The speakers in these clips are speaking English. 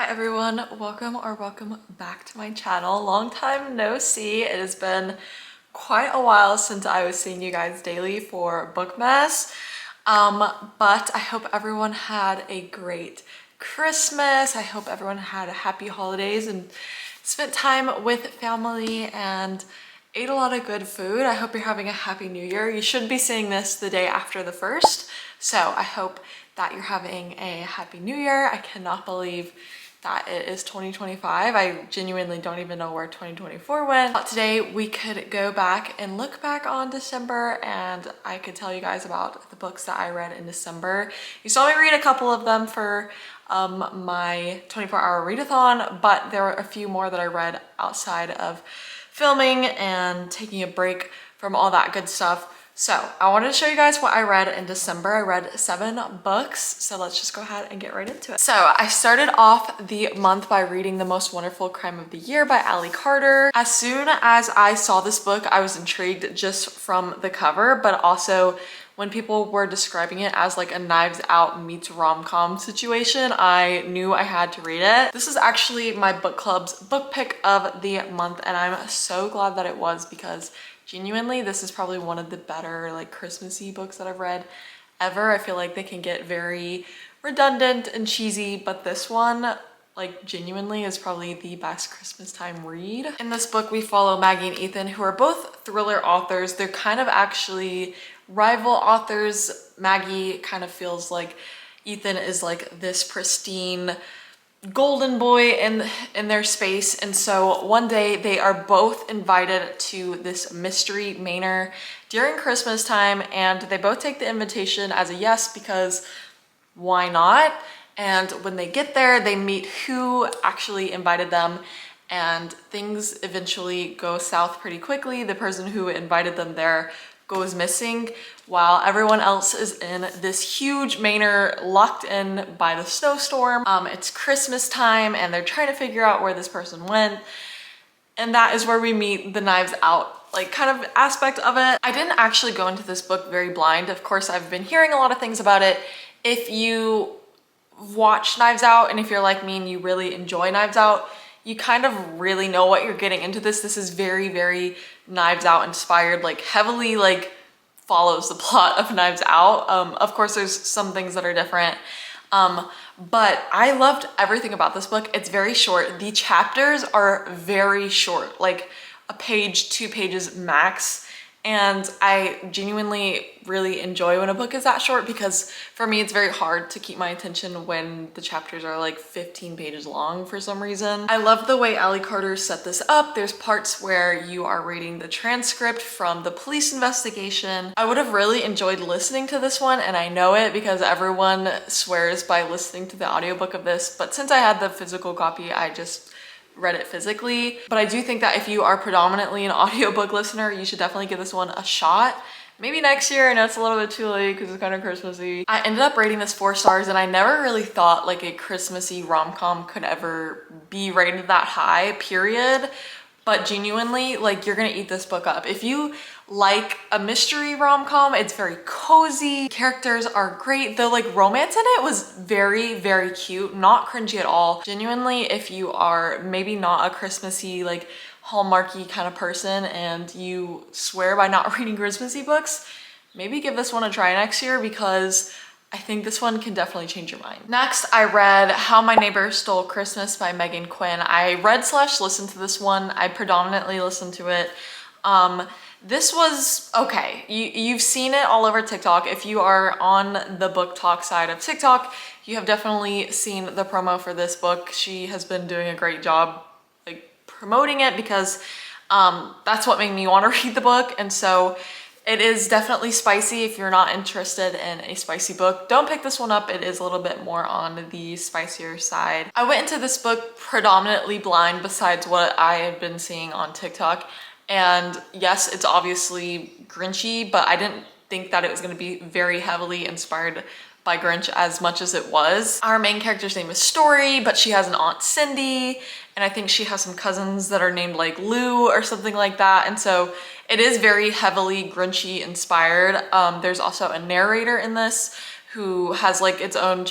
Hi everyone, welcome back to my channel. Long time no see. It has been quite a while since I was seeing you guys daily for Bookmas. But I hope everyone had a great Christmas. I hope everyone had a happy holidays and spent time with family and ate a lot of good food. I hope you're having a happy new year. You should be seeing this the day after the 1st. So I hope that you're having a happy new year. I cannot believe that it is 2025. I genuinely don't even know where 2024 went. But today we could go back and look back on December and I could tell you guys about the books that I read in December. You saw me read a couple of them for my 24-hour readathon, but there were a few more that I read outside of filming and taking a break from all that good stuff. So I wanted to show you guys what I read in December. I read 7 books, so let's just go ahead and get right into it. So I started off the month by reading The Most Wonderful Crime of the Year by Ali Carter. As soon as I saw this book, I was intrigued just from the cover, but also when people were describing it as like a Knives Out meets rom-com situation, I knew I had to read it. This is actually my book club's book pick of the month, and I'm so glad that it was because genuinely, this is probably one of the better like Christmassy books that I've read ever. I feel like they can get very redundant and cheesy, but this one, like genuinely, is probably the best Christmas time read. In this book, we follow Maggie and Ethan, who are both thriller authors. They're kind of actually rival authors. Maggie kind of feels like Ethan is like this pristine golden boy in their space, and so one day they are both invited to this mystery manor during Christmas time, and they both take the invitation as a yes because why not? And when they get there, they meet who actually invited them, and things eventually go south pretty quickly. The person who invited them there goes missing while everyone else is in this huge manor locked in by the snowstorm. It's Christmas time and they're trying to figure out where this person went. And that is where we meet the Knives Out like kind of aspect of it. I didn't actually go into this book very blind. Of course, I've been hearing a lot of things about it. If you watch Knives Out and if you're like me and you really enjoy Knives Out, you kind of really know what you're getting into this. This is very, very Knives Out inspired, like heavily like follows the plot of Knives Out. Of course, there's some things that are different, but I loved everything about this book. It's very short. The chapters are very short, like a page, 2 pages max. And I genuinely really enjoy when a book is that short because for me, it's very hard to keep my attention when the chapters are like 15 pages long for some reason. I love the way Ali Carter set this up. There's parts where you are reading the transcript from the police investigation. I would have really enjoyed listening to this one, and I know it because everyone swears by listening to the audiobook of this, but since I had the physical copy, I just read it physically. But I do think that if you are predominantly an audiobook listener, you should definitely give this one a shot. Maybe next year. I know it's a little bit too late because it's kind of Christmassy. I ended up rating this 4 stars, and I never really thought like a Christmassy rom-com could ever be rated that high, period. But genuinely, like, you're gonna eat this book up. If you like a mystery rom-com, it's very cozy. Characters are great. The like romance in it was very, very cute, not cringy at all. Genuinely, if you are maybe not a Christmassy, like Hallmarky kind of person and you swear by not reading Christmassy books, maybe give this one a try next year because I think this one can definitely change your mind. Next, I read How My Neighbor Stole Christmas by Megan Quinn. I read / listened to this one. I predominantly listened to it. This was okay. You've seen it all over TikTok. If you are on the book talk side of TikTok, you have definitely seen the promo for this book. She has been doing a great job like promoting it because that's what made me want to read the book. And so it is definitely spicy. If you're not interested in a spicy book, don't pick this one up. It is a little bit more on the spicier side. I went into this book predominantly blind besides what I had been seeing on TikTok. And yes, it's obviously Grinchy, but I didn't think that it was going to be very heavily inspired by Grinch as much as it was. Our main character's name is Story, but she has an aunt Cindy, and I think she has some cousins that are named like Lou or something like that. And so it is very heavily Grinchy inspired. There's also a narrator in this who has like its own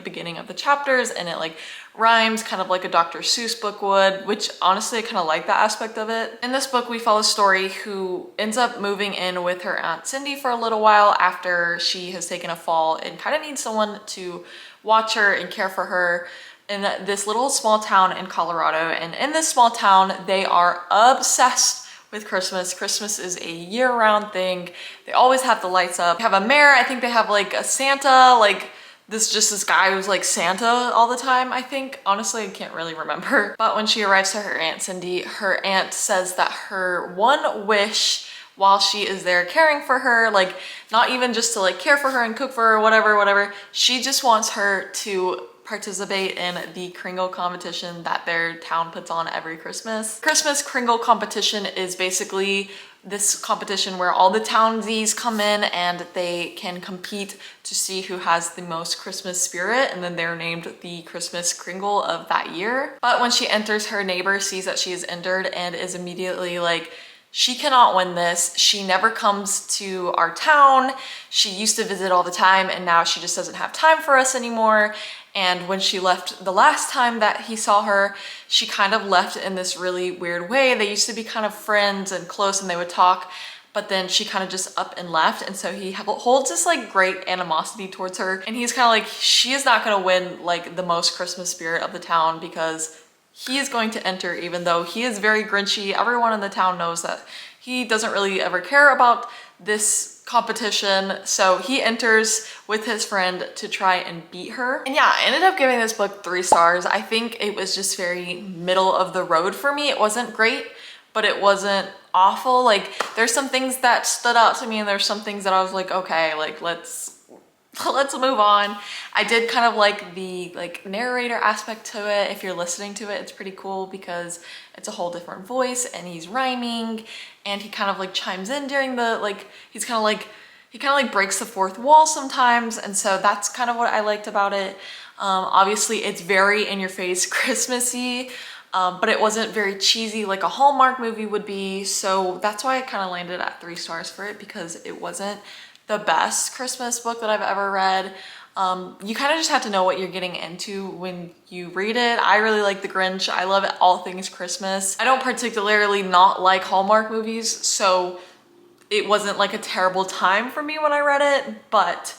beginning of the chapters, and it like rhymes, kind of like a Dr. Seuss book would, which honestly I kind of like that aspect of it. In this book, we follow Story, who ends up moving in with her Aunt Cindy for a little while after she has taken a fall and kind of needs someone to watch her and care for her in this little small town in Colorado. And in this small town, they are obsessed with Christmas. Christmas is a year-round thing. They always have the lights up. They have a mayor. I think they have like a Santa, like this guy who's like Santa all the time, I think. Honestly, I can't really remember. But when she arrives to her Aunt Cindy, her aunt says that her one wish while she is there caring for her, like not even just to like care for her and cook for her, whatever, she just wants her to participate in the Kringle competition that their town puts on every Christmas. Christmas Kringle competition is basically this competition where all the townsies come in and they can compete to see who has the most Christmas spirit, and then they're named the Christmas Kringle of that year. But when she enters, her neighbor sees that she is injured and is immediately like, she cannot win this. She never comes to our town. She used to visit all the time and now she just doesn't have time for us anymore. And when she left the last time that he saw her, she kind of left in this really weird way. They used to be kind of friends and close and they would talk, but then she kind of just up and left. And so he holds this like great animosity towards her. And he's kind of like, she is not gonna win like the most Christmas spirit of the town because he is going to enter, even though he is very Grinchy. Everyone in the town knows that he doesn't really ever care about this competition. So he enters with his friend to try and beat her. And yeah, I ended up giving this book 3 stars. I think it was just very middle of the road for me. It wasn't great, but it wasn't awful. Like there's some things that stood out to me and there's some things that I was like, okay, like let's move on. I did kind of like the narrator aspect to it. If you're listening to it, it's pretty cool because it's a whole different voice and he's rhyming and he kind of like chimes in during the he kind of like breaks the fourth wall sometimes, and so that's kind of what I liked about it. Obviously it's very in your face Christmassy, but it wasn't very cheesy like a Hallmark movie would be, so that's why I kind of landed at 3 stars for it, because it wasn't the best Christmas book that I've ever read. You kind of just have to know what you're getting into when you read it. I really like The Grinch. I love all things Christmas. I don't particularly not like Hallmark movies, so it wasn't like a terrible time for me when I read it, but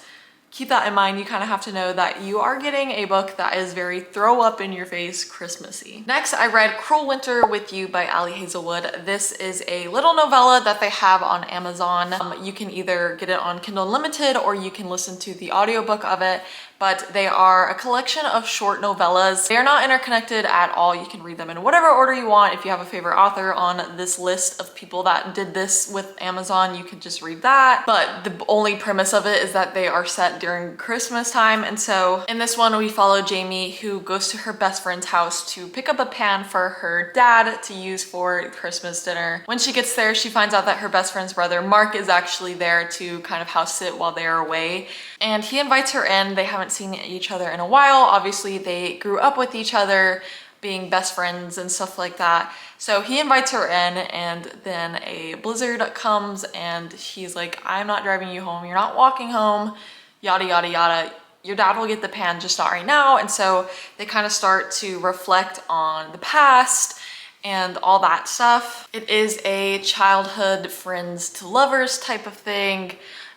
keep that in mind. You kind of have to know that you are getting a book that is very throw up in your face Christmassy. Next, I read Cruel Winter with You by Ali Hazelwood. This is a little novella that they have on Amazon. You can either get it on Kindle Unlimited or you can listen to the audiobook of it, but they are a collection of short novellas. They are not interconnected at all. You can read them in whatever order you want. If you have a favorite author on this list of people that did this with Amazon, you can just read that. But the only premise of it is that they are set during Christmas time. And so in this one, we follow Jamie, who goes to her best friend's house to pick up a pan for her dad to use for Christmas dinner. When she gets there, she finds out that her best friend's brother, Mark, is actually there to kind of house sit while they're away. And he invites her in. They haven't seen each other in a while. Obviously, they grew up with each other, being best friends and stuff like that. So he invites her in, and then a blizzard comes and he's like, I'm not driving you home. You're not walking home, yada, yada, yada. Your dad will get the pan, just not right now. And so they kind of start to reflect on the past and all that stuff. It is a childhood friends to lovers type of thing.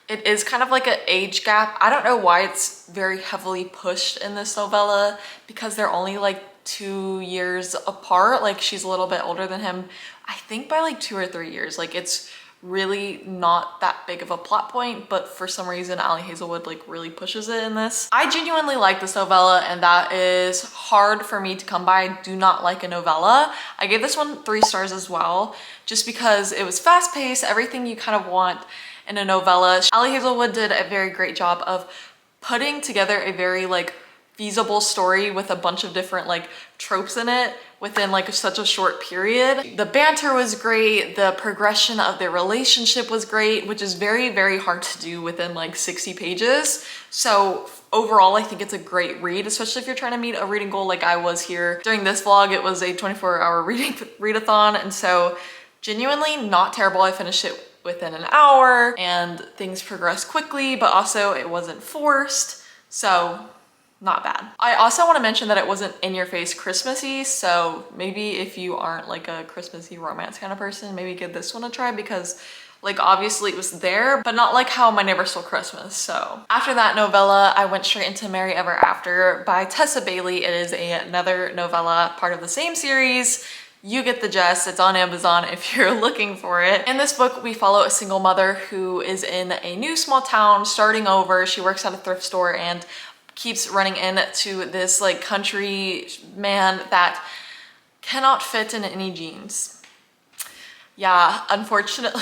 It is kind of like an age gap. I don't know why it's very heavily pushed in this novella, because they're only like 2 years apart. Like she's a little bit older than him, I think by like 2 or 3 years. Like it's really not that big of a plot point, but for some reason Ali Hazelwood like really pushes it in this. I genuinely like this novella, and that is hard for me to come by. I do not like a novella. I gave this one 3 stars as well, just because it was fast paced, everything you kind of want in a novella. Ali Hazelwood did a very great job of putting together a very like feasible story with a bunch of different like tropes in it within like such a short period. The banter was great. The progression of their relationship was great, which is very, very hard to do within like 60 pages. So overall, I think it's a great read, especially if you're trying to meet a reading goal like I was here. During this vlog, it was a 24-hour readathon, and so genuinely not terrible. I finished it within an hour and things progressed quickly, but also it wasn't forced. So not bad. I also want to mention that it wasn't in your face Christmassy, so maybe if you aren't like a Christmassy romance kind of person, maybe give this one a try because like obviously it was there, but not like How My Neighbor Stole Christmas. So after that novella, I went straight into Merry Ever After by Tessa Bailey. It is another novella, part of the same series. You get the gist. It's on Amazon if you're looking for it. In this book, we follow a single mother who is in a new small town, starting over. She works at a thrift store and keeps running into this like country man that cannot fit in any jeans. Yeah, unfortunately.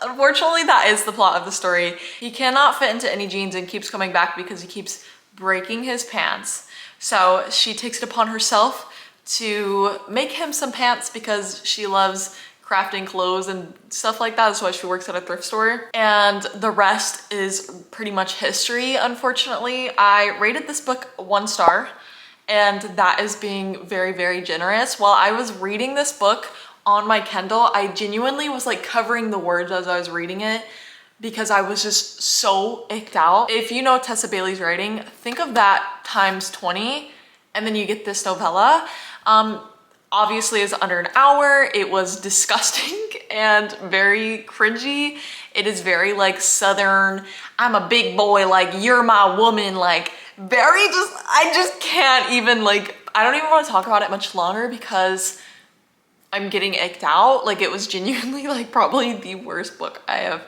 Unfortunately, that is the plot of the story. He cannot fit into any jeans and keeps coming back because he keeps breaking his pants. So she takes it upon herself to make him some pants because she loves crafting clothes and stuff like that. That's why she works at a thrift store. And the rest is pretty much history, unfortunately. I rated this book 1 star, and that is being very, very generous. While I was reading this book on my Kindle, I genuinely was like covering the words as I was reading it because I was just so icked out. If you know Tessa Bailey's writing, think of that times 20, and then you get this novella. Obviously it's under an hour. It was disgusting and very cringy. It is very like Southern, I'm a big boy, like you're my woman, like very just, I just can't even like, I don't even want to talk about it much longer because I'm getting icked out. Like it was genuinely like probably the worst book I have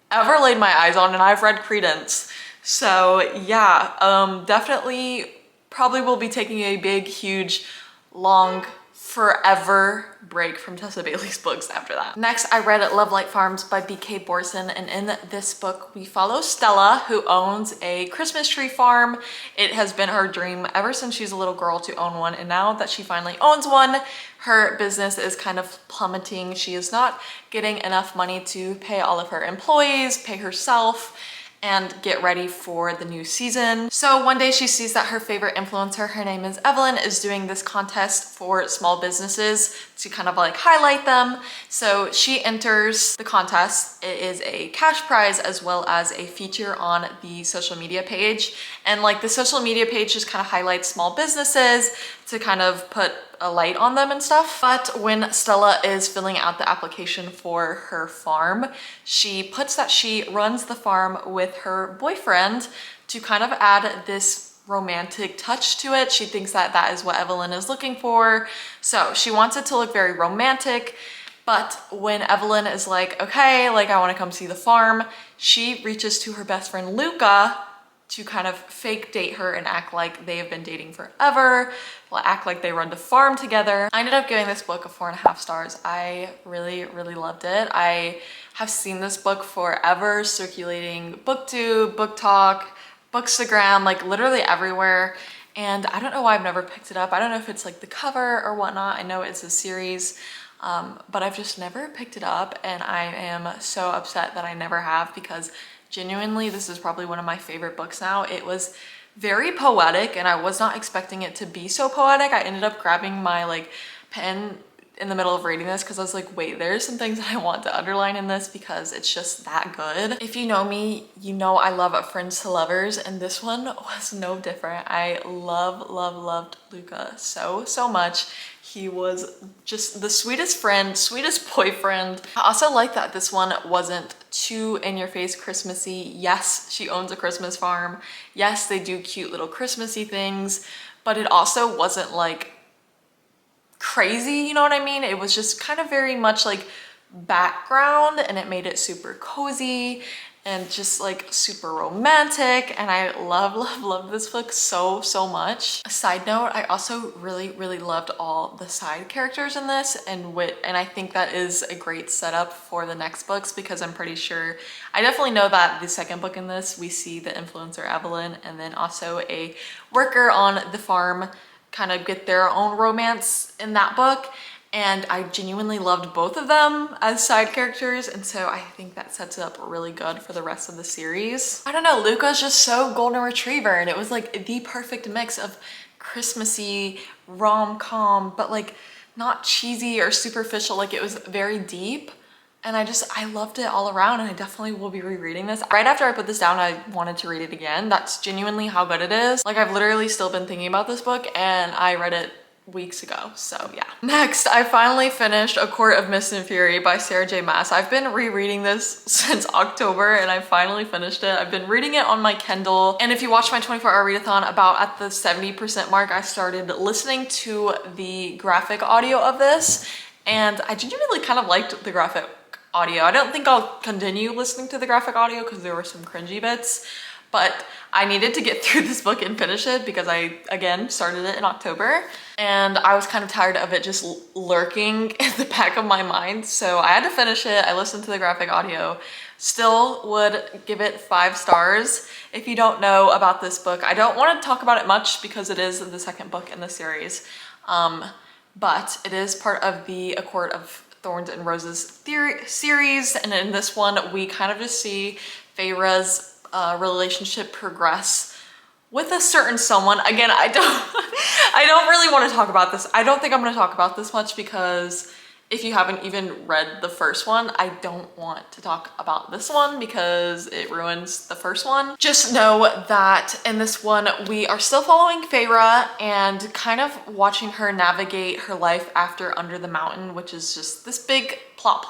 ever laid my eyes on, and I've read Credence. So yeah, definitely probably will be taking a big, huge, long, forever break from Tessa Bailey's books after that. Next, I read Love Light Farms by B.K. Borson, and in this book, we follow Stella, who owns a Christmas tree farm. It has been her dream ever since she's a little girl to own one, and now that she finally owns one, her business is kind of plummeting. She is not getting enough money to pay all of her employees, pay herself, and get ready for the new season. So one day she sees that her favorite influencer, her name is Evelyn, is doing this contest for small businesses to kind of like highlight them. So she enters the contest. It is a cash prize as well as a feature on the social media page. And like the social media page just kind of highlights small businesses to kind of put a light on them and stuff. But when Stella is filling out the application for her farm, she puts that she runs the farm with her boyfriend to kind of add this romantic touch to it. She thinks that that is what Evelyn is looking for. So she wants it to look very romantic. But when Evelyn is like, okay, like I want to come see the farm, she reaches to her best friend Luca to kind of fake date her and act like they have been dating forever, well, act like they run the farm together. I ended up giving this book a 4.5 stars. I really, really loved it. I have seen this book forever, circulating BookTube, BookTok, Bookstagram, like literally everywhere. And I don't know why I've never picked it up. I don't know if it's like the cover or whatnot. I know it's a series, but I've just never picked it up, and I am so upset that I never have because genuinely, this is probably one of my favorite books now. It was very poetic, and I was not expecting it to be so poetic. I ended up grabbing my like pen in the middle of reading this because I was like, wait, there's some things that I want to underline in this because it's just that good. If you know me, you know I love Friends to Lovers, and this one was no different. I loved Luca so much. He was just the sweetest friend, sweetest boyfriend. I also like that this one wasn't too in-your-face Christmassy. Yes, she owns a Christmas farm. Yes, they do cute little Christmassy things, but it also wasn't like crazy, you know what I mean? It was just kind of very much like background, and it made it super cozy and just like super romantic, and I love this book so much. A side note, I also really loved all the side characters in this, and I think that is a great setup for the next books because I'm pretty sure, I definitely know that the second book in this, we see the influencer Evelyn and then also a worker on the farm kind of get their own romance in that book. And I genuinely loved both of them as side characters, and so I think that sets it up really good for the rest of the series. I don't know, Luca's just so golden retriever, and it was like the perfect mix of Christmassy, rom-com, but like not cheesy or superficial. Like it was very deep And I loved it all around, and I definitely will be rereading this. Right after I put this down, I wanted to read it again. That's genuinely how good it is. Like, I've literally still been thinking about this book, and I read it weeks ago, so yeah. Next, I finally finished A Court of Mist and Fury by Sarah J Maas. I've been rereading this since October, and I finally finished it. I've been reading it on my Kindle, and if you watch my 24-hour readathon, about at the 70% mark, I started listening to the graphic audio of this, and I genuinely kind of liked the graphic audio. I don't think I'll continue listening to the graphic audio because there were some cringy bits, but I needed to get through this book and finish it because I, again, started it in October, and I was kind of tired of it just lurking in the back of my mind, so I had to finish it. I listened to the graphic audio. Still would give it 5 stars. If you don't know about this book, I don't want to talk about it much because it is the second book in the series, but it is part of the A Court of Thorns and Roses series, and in this one, we kind of just see Feyre's relationship progress with a certain someone. Again, I don't really want to talk about this. I don't think I'm going to talk about this much because if you haven't even read the first one, I don't want to talk about this one because it ruins the first one. Just know that in this one, we are still following Feyre and kind of watching her navigate her life after Under the Mountain, which is just this big plot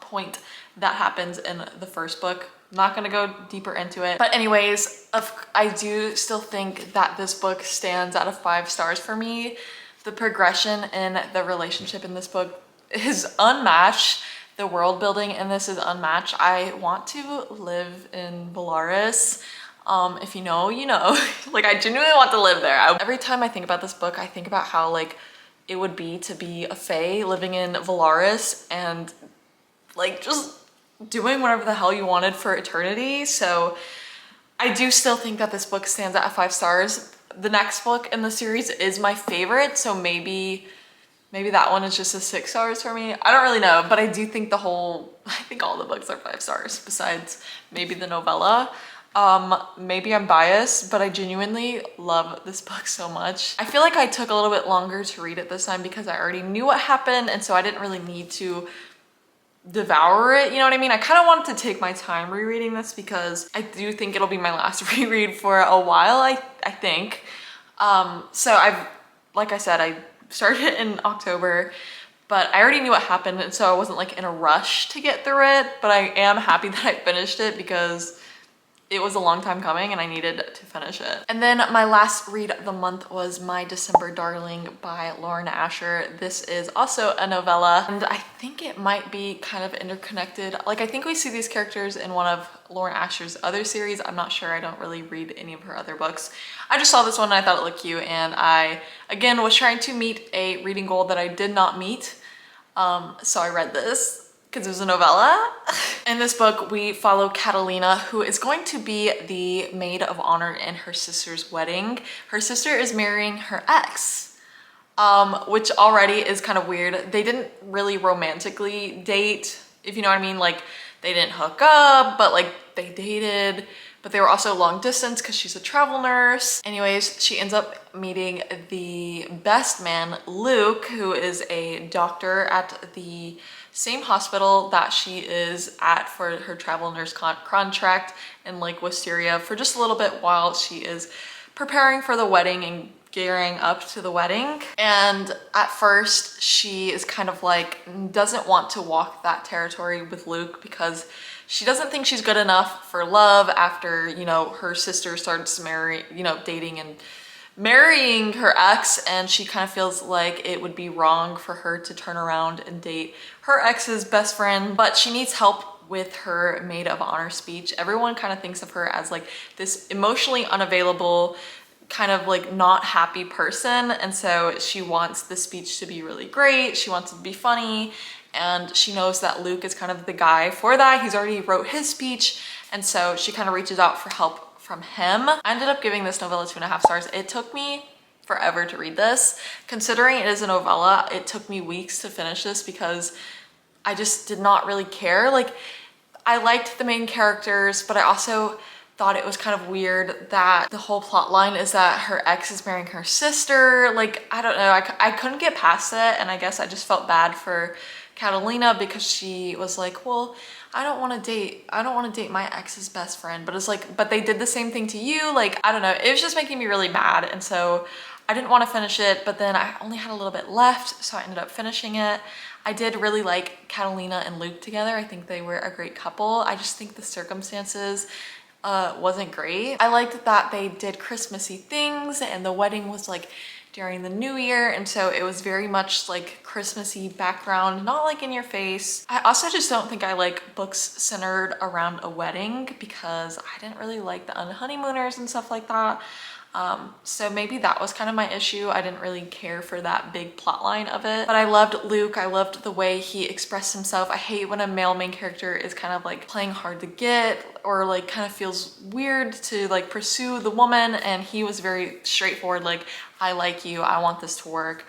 point that happens in the first book. I'm not gonna go deeper into it. But anyways, I do still think that this book stands out of 5 stars for me. The progression in the relationship in this book is unmatched. The world building in this is unmatched. I want to live in Velaris. If you know, you know. Like, I genuinely want to live there. Every time I think about this book, I think about how, like, it would be to be a fae living in Velaris and, like, just doing whatever the hell you wanted for eternity. So I do still think that this book stands at 5 stars. The next book in the series is my favorite, so maybe that one is just a 6 stars for me. I don't really know, but I do think I think all the books are 5 stars besides maybe the novella. Maybe I'm biased, but I genuinely love this book so much. I feel like I took a little bit longer to read it this time because I already knew what happened, and so I didn't really need to devour it, you know what I mean? I kind of wanted to take my time rereading this because I do think it'll be my last reread for a while, I think. So like I said, I started it in October, but I already knew what happened, and so I wasn't like in a rush to get through it, but I am happy that I finished it because it was a long time coming and I needed to finish it. And then my last read of the month was My December Darling by Lauren Asher. This is also a novella, and I think it might be kind of interconnected. Like, I think we see these characters in one of Lauren Asher's other series. I'm not sure. I don't really read any of her other books. I just saw this one and I thought it looked cute, and I, again, was trying to meet a reading goal that I did not meet. So I read this because it was a novella. In this book, we follow Catalina, who is going to be the maid of honor in her sister's wedding. Her sister is marrying her ex, which already is kind of weird. They didn't really romantically date, if you know what I mean. Like, they didn't hook up, but like they dated, but they were also long distance because she's a travel nurse. Anyways, she ends up meeting the best man, Luke, who is a doctor at the same hospital that she is at for her travel nurse contract in Lake Wisteria for just a little bit while she is preparing for the wedding and gearing up to the wedding. And at first she is kind of like, doesn't want to walk that territory with Luke because she doesn't think she's good enough for love after, you know, her sister starts dating and marrying her ex, and she kind of feels like it would be wrong for her to turn around and date her ex's best friend, but she needs help with her maid of honor speech. Everyone kind of thinks of her as like this emotionally unavailable, kind of like not happy person, and so she wants the speech to be really great. She wants it to be funny, and she knows that Luke is kind of the guy for that. He's already wrote his speech, and so she kind of reaches out for help from him. I ended up giving this novella 2.5 stars. It took me forever to read this. Considering it is a novella, it took me weeks to finish this because I just did not really care. Like, I liked the main characters, but I also thought it was kind of weird that the whole plot line is that her ex is marrying her sister. Like, I don't know, I couldn't get past it, and I guess I just felt bad for Catalina because she was like, well, I don't want to date my ex's best friend. But it's like, but they did the same thing to you. Like, I don't know. It was just making me really mad. And so I didn't want to finish it, but then I only had a little bit left. So I ended up finishing it. I did really like Catalina and Luke together. I think they were a great couple. I just think the circumstances wasn't great. I liked that they did Christmassy things and the wedding was like during the new year, and so it was very much like Christmassy background, not like in your face. I also just don't think I like books centered around a wedding because I didn't really like the Unhoneymooners and stuff like that. So maybe that was kind of my issue. I didn't really care for that big plot line of it. But I loved Luke. I loved the way he expressed himself. I hate when a male main character is kind of like playing hard to get or like kind of feels weird to like pursue the woman. And he was very straightforward, like, I like you, I want this to work.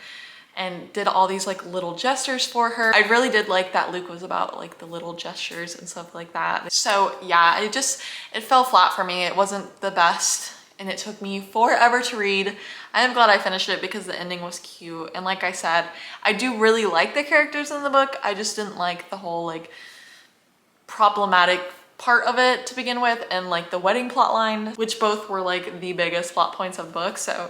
And did all these like little gestures for her. I really did like that Luke was about like the little gestures and stuff like that. So yeah, it fell flat for me. It wasn't the best. And it took me forever to read. I am glad I finished it because the ending was cute. And like I said, I do really like the characters in the book. I just didn't like the whole like problematic part of it to begin with and like the wedding plot line, which both were like the biggest plot points of the book. So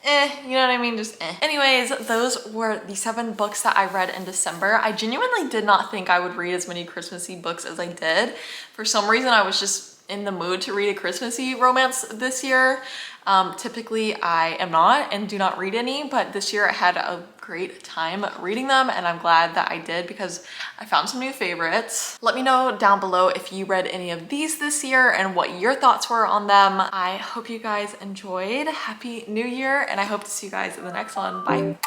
you know what I mean? Just Anyways, those were the 7 books that I read in December. I genuinely did not think I would read as many Christmassy books as I did. For some reason, I was just in the mood to read a Christmassy romance this year. Typically I am not and do not read any, but this year I had a great time reading them and I'm glad that I did because I found some new favorites. Let me know down below if you read any of these this year and what your thoughts were on them. I hope you guys enjoyed. Happy New Year, and I hope to see you guys in the next one. Bye.